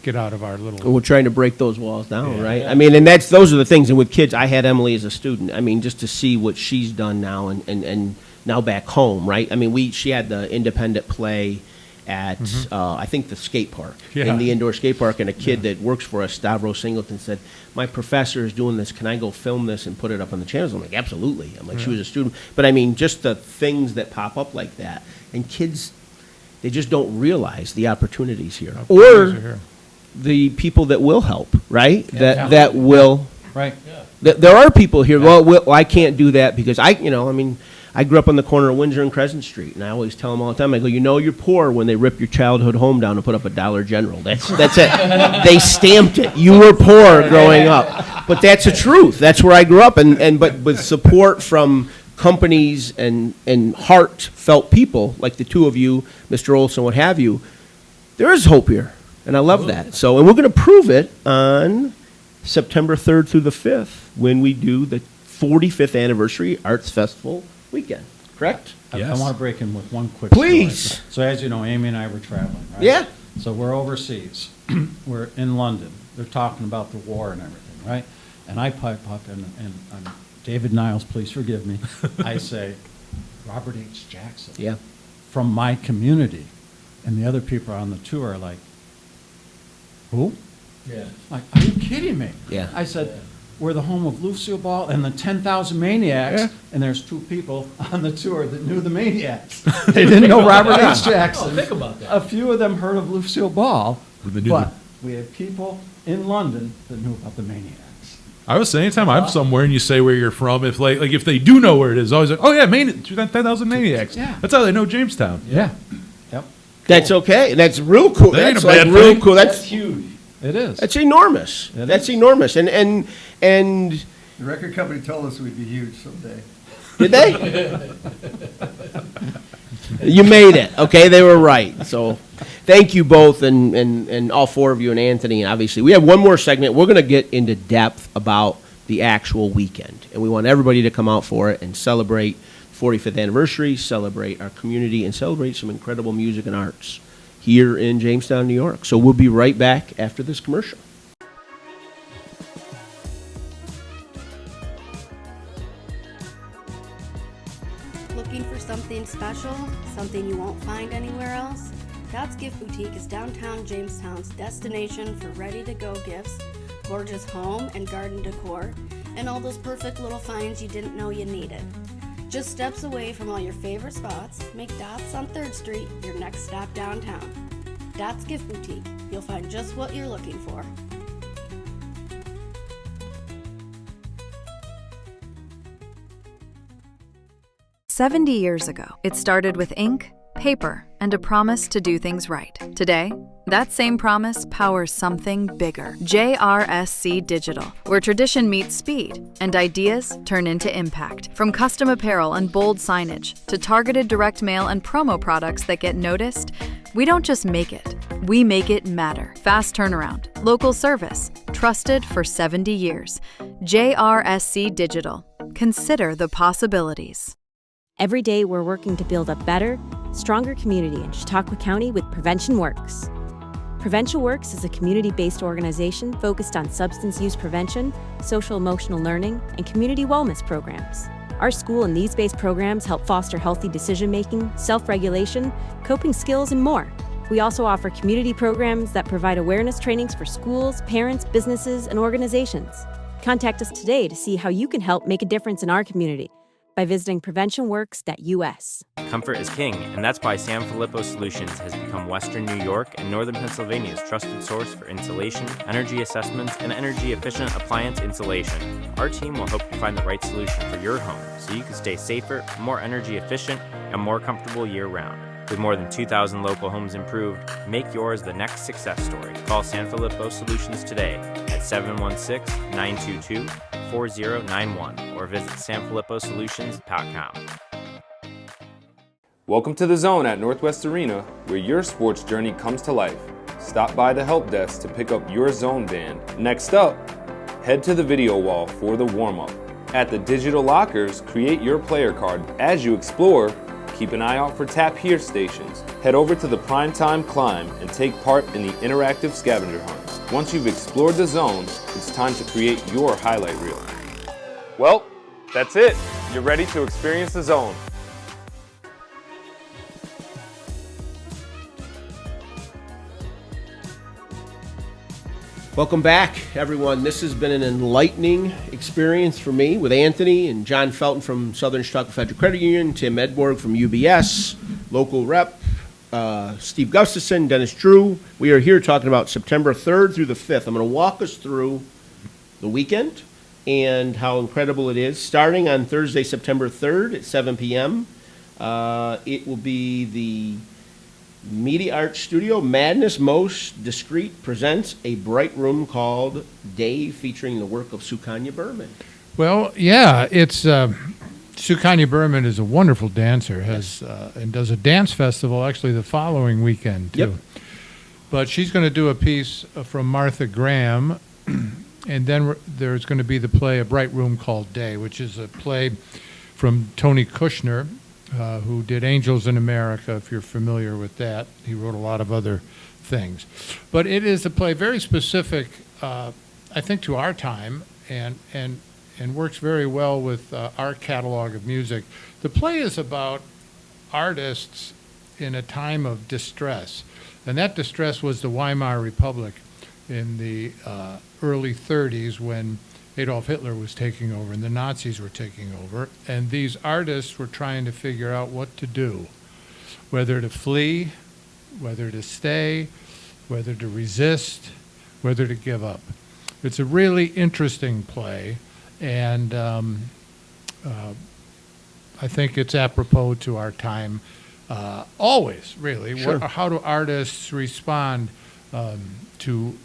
get out of our little. We're trying to break those walls down, right? I mean, and those are the things. And with kids, I had Emily as a student. I mean, just to see what she's done now, and now back home, right? I mean, she had the independent play at I think the skate park, in the indoor skate park, and a kid that works for us, Stavros Singleton, said, my professor is doing this, can I go film this and put it up on the channels? I'm like, absolutely. I'm like, she was a student. But I mean, just the things that pop up like that, and kids, they just don't realize the opportunities here. Or the people that will help, right? That will. Right. There are people here, well, I can't do that because I grew up on the corner of Windsor and Crescent Street, and I always tell them all the time, I go, you're poor when they rip your childhood home down and put up a Dollar General. That's it. They stamped it. You were poor growing up. But that's the truth. That's where I grew up, but with support from companies and heartfelt people like the two of you, Mr. Olson, what have you, there is hope here, and I love that. So, and we're going to prove it on September 3rd through the 5th when we do the 45th anniversary Arts Festival weekend, correct? I want to break in with one quick Please. story. So as you know, Amy and I were traveling, right? Yeah. So we're overseas. We're in London. They're talking about the war and everything, right? And I pipe up, and David Niles, please forgive me. I say, Robert H. Jackson. Yeah. From my community. And the other people on the tour are like, who? Yeah. Like, are you kidding me? Yeah. I said, we're the home of Lucille Ball and the 10,000 Maniacs, Yeah. and there's 2 people on the tour that knew the Maniacs. They didn't know Robert H. Jackson. Oh, think about that. A few of them heard of Lucille Ball, But they knew but we had people in London that knew about the Maniacs. I was saying, anytime I'm somewhere and you say where you're from, if like if they do know where it is, always like, oh yeah, 10,000 Maniacs. Yeah. That's how they know Jamestown. Yeah. Yep. That's okay. That's real cool. That ain't That's a like bad real thing. cool. That's huge. It is. That's enormous. It That's is. enormous. And The record company told us we'd be huge someday. did they? You made it. Okay, they were right. So thank you both and all 4 of you and Anthony. And obviously, we have one more segment. We're going to get into depth about the actual weekend. And we want everybody to come out for it and celebrate 45th anniversary, celebrate our community, and celebrate some incredible music and arts here in Jamestown, New York. So we'll be right back after this commercial. Looking for something special, something you won't find anywhere else? God's Gift Boutique is downtown Jamestown's destination for ready-to-go gifts, gorgeous home and garden decor, and all those perfect little finds you didn't know you needed. Just steps away from all your favorite spots, make Dots on 3rd Street your next stop downtown. Dots Gift Boutique, you'll find just what you're looking for. "70 years ago, it started with ink, paper, and a promise to do things right. Today, that same promise powers something bigger. JRSC Digital, where tradition meets speed and ideas turn into impact. From custom apparel and bold signage to targeted direct mail and promo products that get noticed, we don't just make it, we make it matter. Fast turnaround, local service, trusted for 70 years. JRSC Digital. Consider the possibilities. Every day, we're working to build a better, stronger community in Chautauqua County with Prevention Works. Prevention Works is a community-based organization focused on substance use prevention, social-emotional learning, and community wellness programs. Our school and needs-based programs help foster healthy decision-making, self-regulation, coping skills, and more. We also offer community programs that provide awareness trainings for schools, parents, businesses, and organizations. Contact us today to see how you can help make a difference in our community by visiting preventionworks.us. Comfort is king, and that's why San Filippo Solutions has become Western New York and Northern Pennsylvania's trusted source for insulation, energy assessments, and energy-efficient appliance insulation. Our team will help you find the right solution for your home so you can stay safer, more energy efficient, and more comfortable year-round. With more than 2,000 local homes improved, make yours the next success story. Call San Filippo Solutions today at 716-922-4091 or visit sanfilipposolutions.com. Welcome to The Zone at Northwest Arena, where your sports journey comes to life. Stop by the help desk to pick up your Zone band. Next up, head to the video wall for the warm-up. At the digital lockers, create your player card. As you explore, keep an eye out for Tap Here stations. Head over to the Primetime Climb and take part in the interactive scavenger hunt. Once you've explored the zone, it's time to create your highlight reel. Well, that's it. You're ready to experience the zone. Welcome back, everyone. This has been an enlightening experience for me with Anthony and John Felton from Southern Chautauqua Federal Credit Union, Tim Edborg from UBS, local rep, Steve Gustafson, Dennis Drew. We are here talking about September 3rd through the 5th. I'm going to walk us through the weekend and how incredible it is. Starting on Thursday, September 3rd at 7 p.m., it will be the Media Arts Studio. Madness Most Discreet presents a bright room called Day, featuring the work of Sukanya Berman. Well, yeah, it's Sukanya Berman is a wonderful dancer, and does a dance festival actually the following weekend too. Yep. But she's going to do a piece from Martha Graham, and then there's going to be the play A Bright Room Called Day, which is a play from Tony Kushner, who did Angels in America, if you're familiar with that. He wrote a lot of other things. But it is a play very specific, I think, to our time, and works very well with our catalog of music. The play is about artists in a time of distress, and that distress was the Weimar Republic in the early 30s, when Adolf Hitler was taking over and the Nazis were taking over, and these artists were trying to figure out what to do, whether to flee, whether to stay, whether to resist, whether to give up. It's a really interesting play, and I think it's apropos to our time, always, really. Sure. How do artists respond to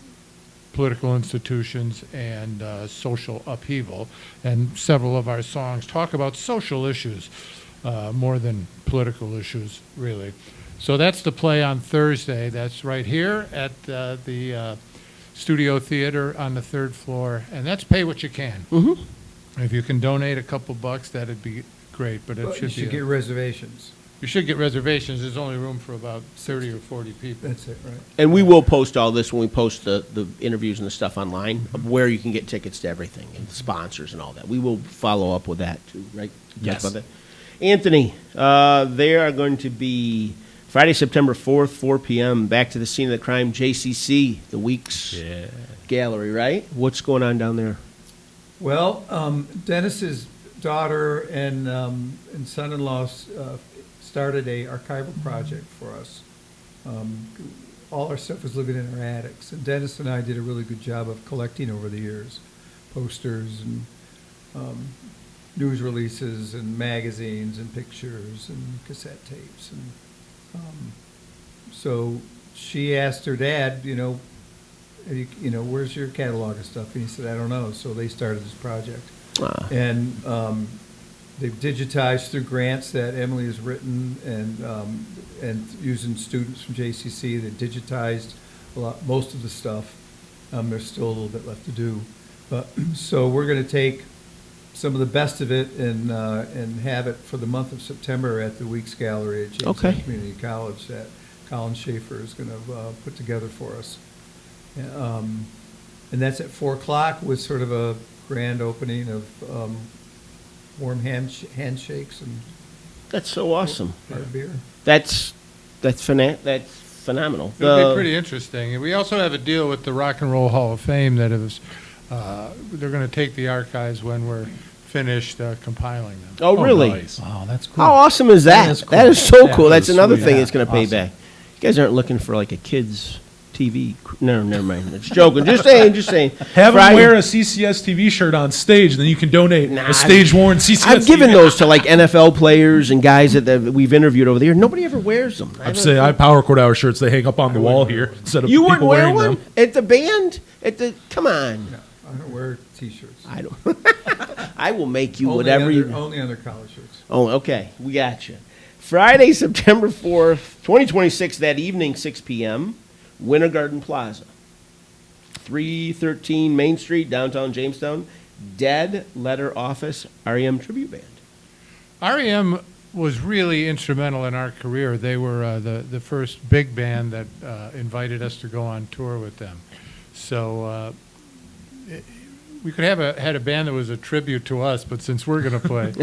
political institutions and social upheaval? And several of our songs talk about social issues more than political issues, really. So that's the play on Thursday. That's right here at the Studio Theater on the 3rd floor, and that's pay what you can. If you can donate a couple bucks, that'd be great, but it Well, should you should be. get reservations. You should get reservations. There's only room for about 30 or 40 people. That's it, right? And we will post all this when we post the interviews and the stuff online of where you can get tickets to everything and sponsors and all that. We will follow up with that too, right? Yes. Talk about that. Anthony, they are going to be Friday, September 4th, 4 p.m., back to the scene of the crime, JCC, the Weeks Gallery, right? What's going on down there? Well, Dennis's daughter and son-in-law started a archival project for us. All our stuff was living in our attics, and Dennis and I did a really good job of collecting over the years, posters and news releases and magazines and pictures and cassette tapes. And so she asked her dad, where's your catalog of stuff? And he said, I don't know. So they started this project. And they've digitized through grants that Emily has written, and using students from JCC, they digitized most of the stuff. There's still a little bit left to do, but so we're going to take some of the best of it and have it for the month of September at the Weeks Gallery at Jamestown Community College that Colin Schaefer is going to put together for us. And that's at 4 o'clock with sort of a grand opening of warm handshakes and That's so awesome. Beer. That's phenomenal. It'll be pretty interesting. And we also have a deal with the Rock and Roll Hall of Fame that is, they're going to take the archives when we're finished compiling them. Oh, really? Nice. Wow, that's cool. How awesome is that? That is so cool. That's another sweet. thing Yeah, that's going to pay awesome. back. You guys aren't looking for like a kid's TV. No, never mind. It's joking. Just saying. Have Friday- them wear a CCS-TV shirt on stage, and then you can donate Nah, a stage-worn CCS-TV. I've given those to like NFL players and guys that we've interviewed over there. Nobody ever wears them. I'm saying I have Power Chord Hour shirts. They hang up on the wall here instead of You wouldn't people wear wearing one them. at the band? Come on. No, I don't wear T-shirts. I don't. I will make you Only whatever you. Only under collar shirts. Oh, okay. We got you. Friday, September 4th, 2026, that evening, 6 p.m., Winter Garden Plaza, 313 Main Street, downtown Jamestown. Dead Letter Office, REM Tribute Band. REM was really instrumental in our career. They were the first big band that invited us to go on tour with them. So we could have had a band that was a tribute to us, but since we're going to play,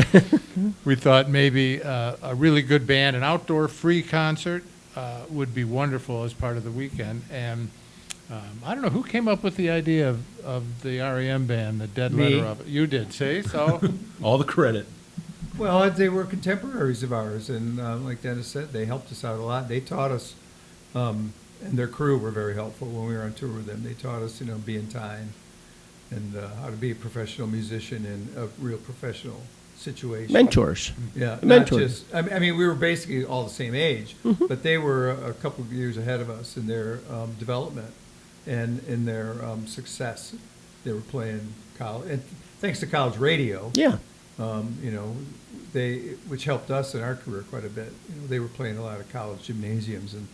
we thought maybe a really good band, an outdoor free concert would be wonderful as part of the weekend. And I don't know who came up with the idea of the REM band, the Dead Me. Letter of it. You did, see? So All the credit. Well, they were contemporaries of ours, and like Dennis said, they helped us out a lot. They taught us, and their crew were very helpful when we were on tour with them. They taught us, be in time, and how to be a professional musician in a real professional situation. Mentors. Yeah, not Mentors. just. I mean, we were basically all the same age, but they were a couple of years ahead of us in their development and in their success. They were playing college, and thanks to college radio. Yeah. Which helped us in our career quite a bit. They were playing a lot of college gymnasiums, and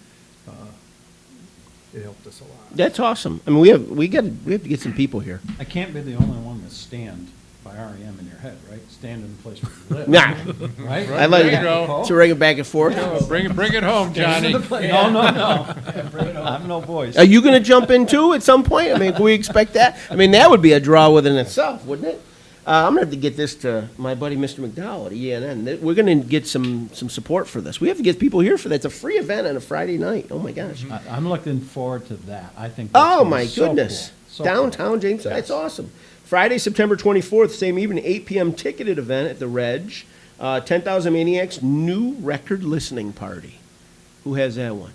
it helped us a lot. That's awesome. I mean, we have to get some people here. I can't be the only one to stand by REM in your head, right? Stand in the place where you live. Nah. Right? I like There you go. to ring it back and forth. bring it home, Johnny. No. Bring it home. I have no voice. Are you going to jump in too at some point? I mean, can we expect that? I mean, that would be a draw within itself, wouldn't it? I'm going to have to get this to my buddy Mr. McDowell at ENN. We're going to get some support for this. We have to get people here for that. It's a free event on a Friday night. Oh, my gosh. I'm looking forward to that. I think that's Oh, gonna be my so goodness. cool. So Downtown Jamestown. That's awesome. Friday, September 24th, same evening, 8 p.m. ticketed event at the Reg. 10,000 Maniacs new record listening party. Who has that one?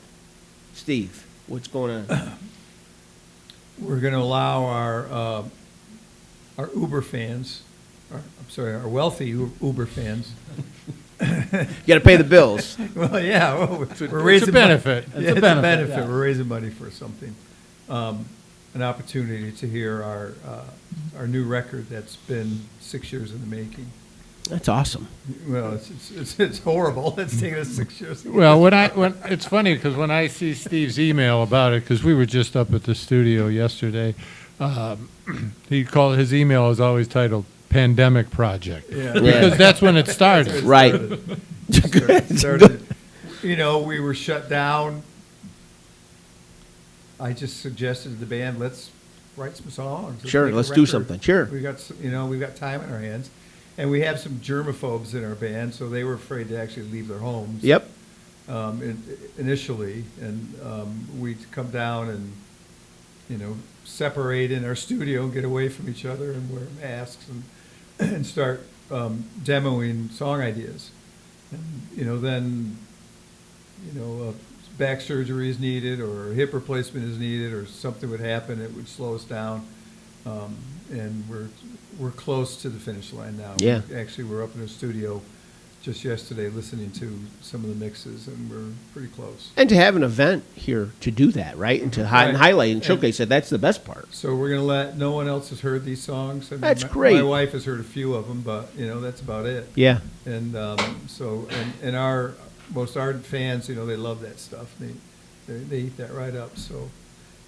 Steve, what's going on? We're going to allow our Uber fans, our wealthy Uber fans. You got to pay the bills. Well, yeah, well, we're It's raising a benefit. Money. It's a benefit. Yeah. We're raising money for something. An opportunity to hear our new record that's been 6 years in the making. That's awesome. Well, it's horrible. It's taken us 6 years. Well, when it's funny because when I see Steve's email about it, because we were just up at the studio yesterday, his email is always titled "Pandemic Project," because that's when it started. Right. Started. You know, we were shut down. I just suggested to the band, let's write some songs. Sure, let's do something. Sure. We've got time in our hands. And we have some germaphobes in our band, so they were afraid to actually leave their homes. Yep. Initially, and we'd come down and, separate in our studio and get away from each other and wear masks and start demoing song ideas. And, then, back surgery is needed or hip replacement is needed or something would happen, it would slow us down. And we're close to the finish line now. Yeah. Actually, we're up in the studio just yesterday listening to some of the mixes, and we're pretty close. And to have an event here to do that, right? And to highlight and showcase it, that's the best part. So we're going to let, no one else has heard these songs. I mean, That's great. My wife has heard a few of them, but, that's about it. Yeah. And and our most ardent fans, they love that stuff. They eat that right up. So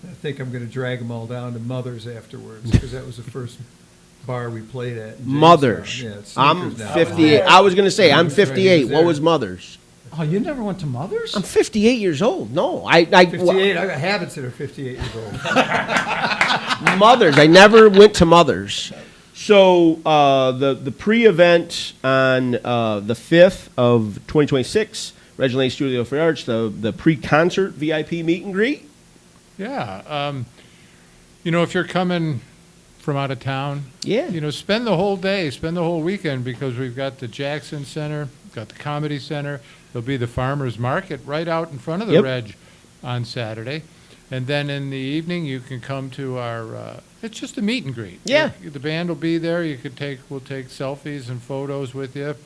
I think I'm going to drag them all down to Mother's afterwards, because that was the first bar we played at. in Mother's. Jamestown. Yeah, it's I'm Sneakers now. 58. I was going to say, I'm 58. What was Mother's? Oh, you never went to Mother's? I'm 58 years old. No, I 58. I got habits that are 58 years old. Mother's. I never went to Mother's. So the pre-event on the 5th of 2026, Reginald Lane Studio for Arts, the pre-concert VIP meet and greet. Yeah. If you're coming from out of town, yeah, spend the whole day, spend the whole weekend, because we've got the Jackson Center, got the Comedy Center. There'll be the Farmers Market right out in front of the Reg on Saturday. And then in the evening, you can come to our, it's just a meet and greet. Yeah. The band will be there. We'll take selfies and photos with you.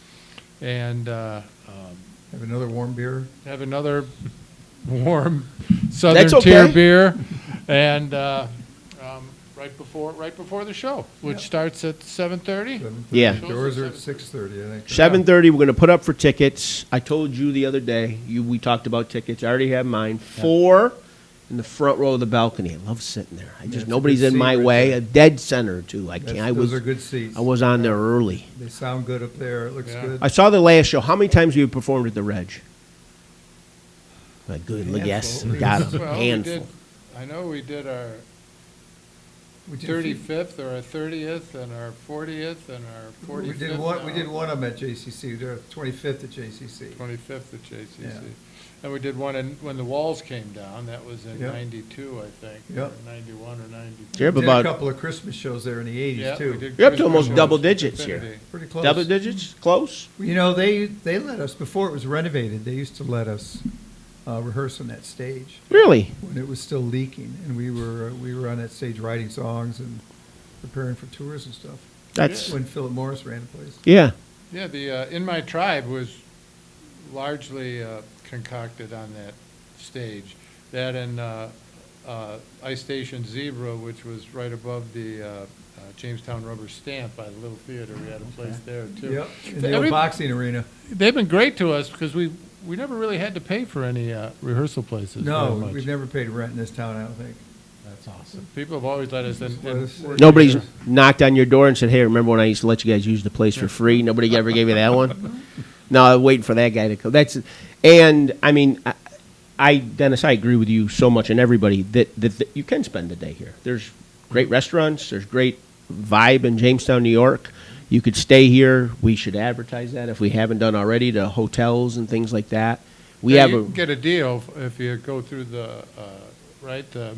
And have another warm beer. Have another warm Southern Tier beer. And right before the show, which starts at 7:30. Yeah. Doors are at 6:30, I think. 7:30, we're going to put up for tickets. I told you the other day, we talked about tickets. I already have mine. 4 in the front row of the balcony. I love sitting there. Nobody's in my way. A dead center, too. Those are good seats. I was on there early. They sound good up there. It looks good. I saw the last show. How many times have you performed at the Reg? Good. Yes. Got them. Handful. I know we did our 35th or our 30th and our 40th and our 45th. We did one of them at JCC. We did our 25th at JCC. 25th at JCC. Yeah. And we did one when the walls came down. That was in 92, I think. Yep. Or 91 or 92. Yep, We did a couple of Christmas shows there in the 80s, too. You're up to almost double digits here. Pretty close. Double digits? Close? They let us, before it was renovated, they used to let us rehearse on that stage. Really? When it was still leaking, and we were on that stage writing songs and preparing for tours and stuff. That's when Philip Morris ran the place. Yeah. Yeah, the In My Tribe was largely concocted on that stage. That and Ice Station Zebra, which was right above the Jamestown Rubber Stamp by the Little Theater. We had a place there, too. Yep, in the old boxing arena. They've been great to us because we never really had to pay for any rehearsal places. No, we've never paid rent in this town, I don't think. That's awesome. People have always let us in. Nobody's knocked on your door and said, hey, remember when I used to let you guys use the place for free? Nobody ever gave you that one? No, I'm waiting for that guy to come. Dennis, I agree with you so much, and everybody, that you can spend the day here. There's great restaurants. There's great vibe in Jamestown, New York. You could stay here. We should advertise that if we haven't done already to hotels and things like that. You can get a deal if you go through the right? The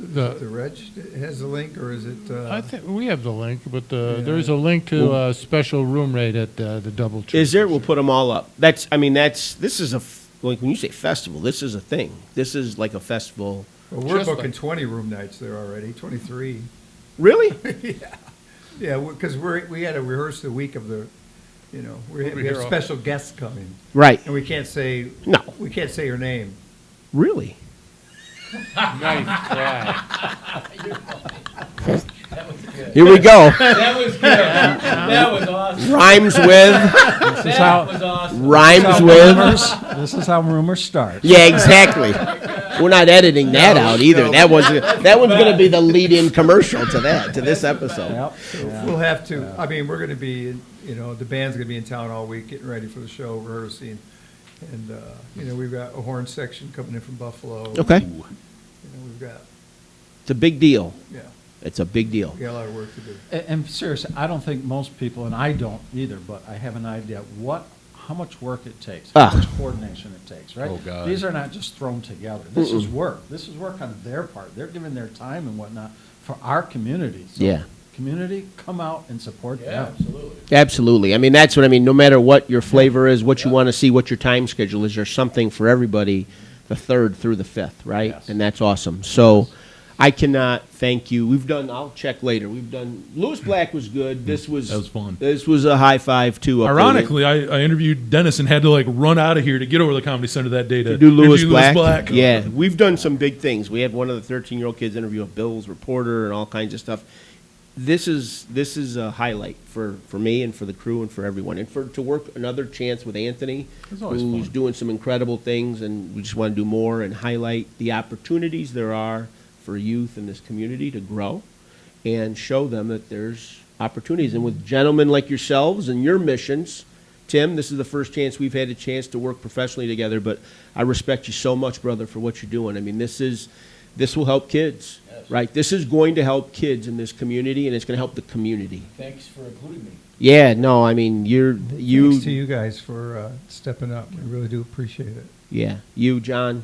Reg has the link, or is it? I think we have the link, but there's a link to a special room rate at the Double Tree. Is there? We'll put them all up. This is like when you say festival, this is a thing. This is like a festival. Well, we're booking 20 room nights there already, 23. Really? Yeah, because we had to rehearse the week of the, we have special guests coming. Right. And we can't say your name. Really? Nice try. Here we go. That was good. That was awesome. Rhymes with. That was awesome. Rhymes with. This is how rumors start. Yeah, exactly. We're not editing that out either. That one's going to be the lead-in commercial to this episode. Yep. So we'll have to. I mean, we're going to be. The band's going to be in town all week, getting ready for the show, rehearsing, and we've got a horn section coming in from Buffalo. Okay. We've got. It's a big deal. Yeah. It's a big deal. We got a lot of work to do. And seriously, I don't think most people, and I don't either, but I have an idea how much work it takes, how much coordination it takes, right? Oh, God. These are not just thrown together. This is work. This is work on their part. They're giving their time and whatnot for our community. So Yeah. Community, come out and support them. Absolutely. Absolutely. I mean, that's what I mean. No matter what your flavor is, what you want to see, what your time schedule is, there's something for everybody the 3rd through the 5th, right? Yes. And that's awesome. So I cannot thank you. I'll check later. Lewis Black was good. That was fun. This was a high five, too. Ironically, I interviewed Dennis and had to run out of here to get over to the Comedy Center that day to do Lewis interview Black. Yeah, we've done some big things. We had one of the 13-year-old kids interview a Bills reporter and all kinds of stuff. This is a highlight for me and for the crew and for everyone. And to work another chance with Anthony, who's doing some incredible things, and we just want to do more and highlight the opportunities there are for youth in this community to grow and show them that there's opportunities. And with gentlemen like yourselves and your missions, Tim, this is the first chance we've had a chance to work professionally together, but I respect you so much, brother, for what you're doing. I mean, this will help kids, right? This is going to help kids in this community, and it's going to help the community. Thanks for including me. Yeah, no, I mean, Thanks to you guys for stepping up. We really do appreciate it. Yeah, you, John,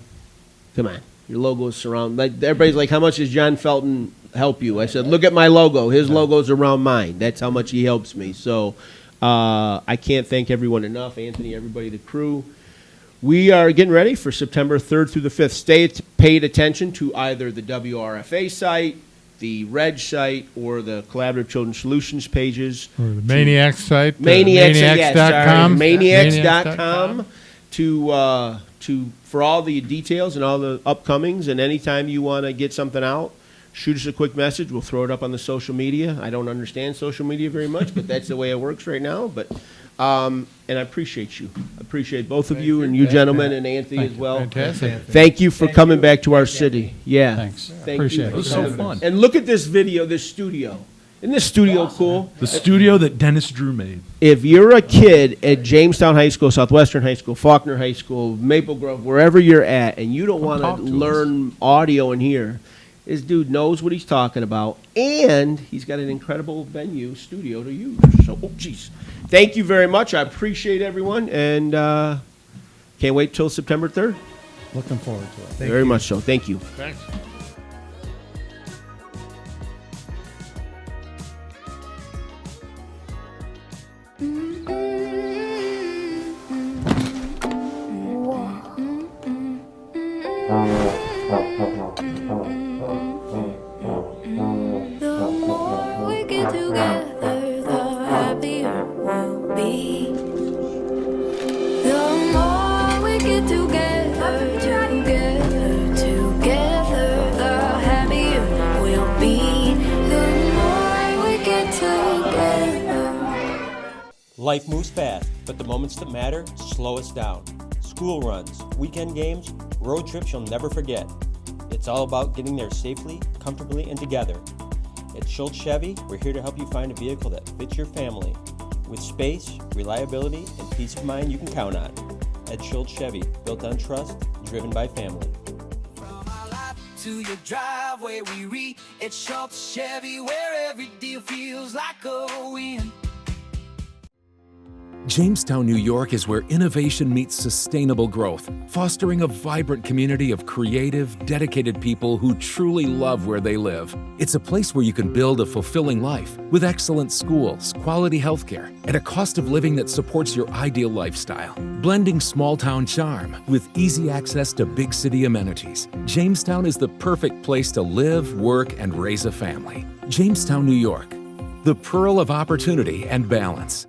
come on. Your logo is surrounded. Everybody's like, how much does John Felton help you? I said, look at my logo. His logo's around mine. That's how much he helps me. So I can't thank everyone enough. Anthony, everybody, the crew. We are getting ready for September 3rd through the 5th. Stay paid attention to either the WRFA site, the Reg site, or the Collaborative Children's Solutions pages. Or the Maniacs site. Maniacs.com. Maniacs.com. For all the details and all the upcomings, and anytime you want to get something out, shoot us a quick message. We'll throw it up on the social media. I don't understand social media very much, but that's the way it works right now. But and I appreciate you. I appreciate both of you and you gentlemen and Anthony as well. Fantastic. Thank you for coming back to our city. Yeah. Thanks. Thank Appreciate you. it. It was so fun. And look at this video, this studio. Isn't this studio cool? The studio that Dennis Drew made. If you're a kid at Jamestown High School, Southwestern High School, Faulkner High School, Maple Grove, wherever you're at, and you don't want to learn audio in here, this dude knows what he's talking about, and he's got an incredible venue, studio to use. So, geez. Thank you very much. I appreciate everyone, and can't wait till September 3rd. Looking forward to it. Very much so. Thank you. Thanks. Life moves fast, but the moments that matter slow us down. School runs, weekend games, road trips you'll never forget. It's all about getting there safely, comfortably, and together. At Schultz Chevy, we're here to help you find a vehicle that fits your family with space, reliability, and peace of mind you can count on. At Schultz Chevy, built on trust, driven by family. From our lot to your driveway, we reach at Schultz Chevy, where every deal feels like a win. Jamestown, New York is where innovation meets sustainable growth, fostering a vibrant community of creative, dedicated people who truly love where they live. It's a place where you can build a fulfilling life with excellent schools, quality healthcare, and a cost of living that supports your ideal lifestyle. Blending small-town charm with easy access to big city amenities, Jamestown is the perfect place to live, work, and raise a family. Jamestown, New York, the pearl of opportunity and balance.